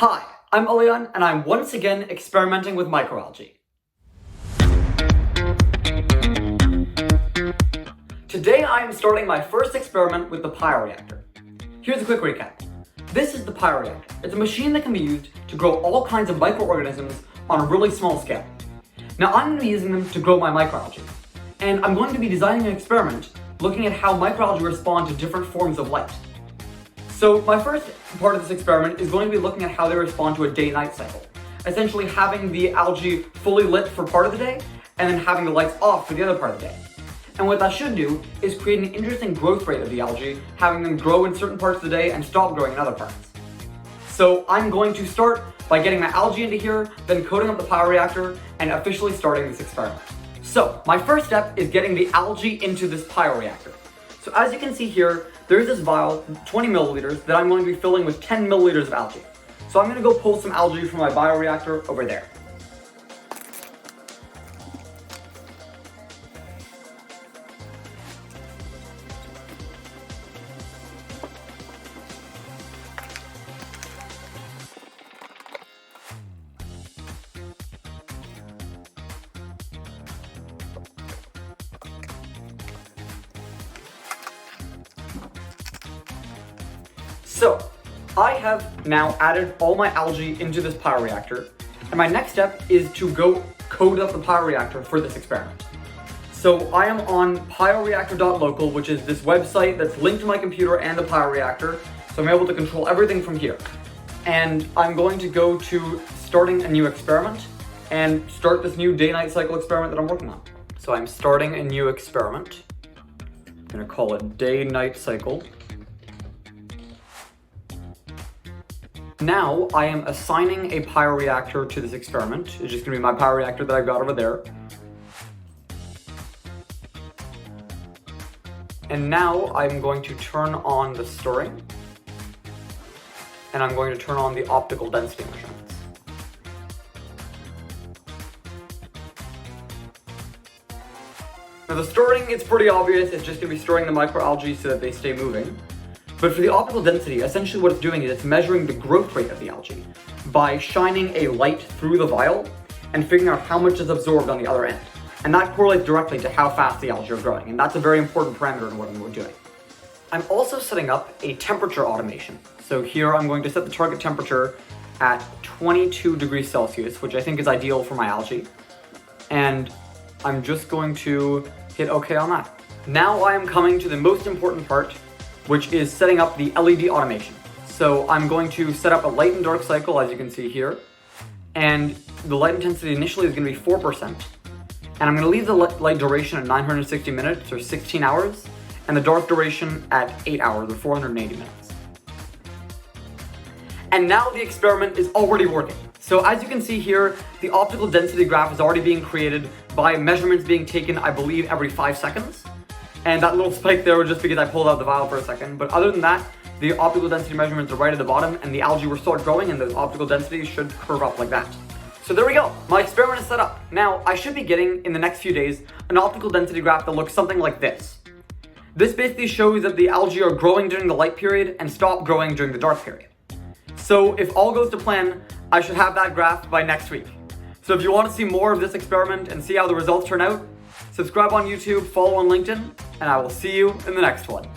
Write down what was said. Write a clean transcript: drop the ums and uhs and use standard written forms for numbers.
Hi, I'm Leon, and I'm once again experimenting with microalgae. Today I am starting my first experiment with the Pioreactor. Here's a quick recap. This is the Pioreactor. It's a machine that can be used to grow all kinds of microorganisms on a really small scale. Now I'm going to be using them to grow my microalgae, and I'm going to be designing an experiment looking at how microalgae respond to different forms of light. So my first part of this experiment is going to be looking at how they respond to a day-night cycle. Essentially having the algae fully lit for part of the day, and then having the lights off for the other part of the day. And what that should do is create an interesting growth rate of the algae, having them grow in certain parts of the day and stop growing in other parts. So I'm going to start by getting my algae into here, then coating up the Pioreactor, and officially starting this experiment. So my first step is getting the algae into this Pioreactor. So as you can see here, there's this vial, 20 milliliters, that I'm going to be filling with 10 milliliters of algae. So I'm going to go pull some algae from my bioreactor over there. So, I have now added all my algae into this Pioreactor, and my next step is to go code up the Pioreactor for this experiment. So I am on pioreactor.local, which is this website that's linked to my computer and the Pioreactor, so I'm able to control everything from here. And I'm going to go to starting a new experiment, and start this new day-night cycle experiment that I'm working on. So I'm starting a new experiment. I'm gonna call it day-night cycle. Now I am assigning a Pioreactor to this experiment. It's just going to be my Pioreactor that I've got over there. And now I'm going to turn on the stirring. And I'm going to turn on the optical density measurements. Now the stirring, it's pretty obvious. It's just going to be stirring the microalgae so that they stay moving. But for the optical density, essentially what it's doing is it's measuring the growth rate of the algae by shining a light through the vial and figuring out how much is absorbed on the other end. And that correlates directly to how fast the algae are growing, and that's a very important parameter in what we're doing. I'm also setting up a temperature automation. So here I'm going to set the target temperature at 22 degrees Celsius, which I think is ideal for my algae. And I'm just going to hit OK on that. Now I am coming to the most important part, which is setting up the LED automation. So I'm going to set up a light and dark cycle, as you can see here. And the light intensity initially is going to be 4%. And I'm going to leave the light duration at 960 minutes, or 16 hours, and the dark duration at 8 hours, or 480 minutes. And now the experiment is already working. So as you can see here, the optical density graph is already being created by measurements being taken, I believe, every 5 seconds. And that little spike there was just because I pulled out the vial for a second. But other than that, the optical density measurements are right at the bottom, and the algae will start growing, and the optical density should curve up like that. So there we go. My experiment is set up. Now, I should be getting, in the next few days, an optical density graph that looks something like this. This basically shows that the algae are growing during the light period and stop growing during the dark period. So if all goes to plan, I should have that graph by next week. So if you want to see more of this experiment and see how the results turn out, subscribe on YouTube, follow on LinkedIn, and I will see you in the next one.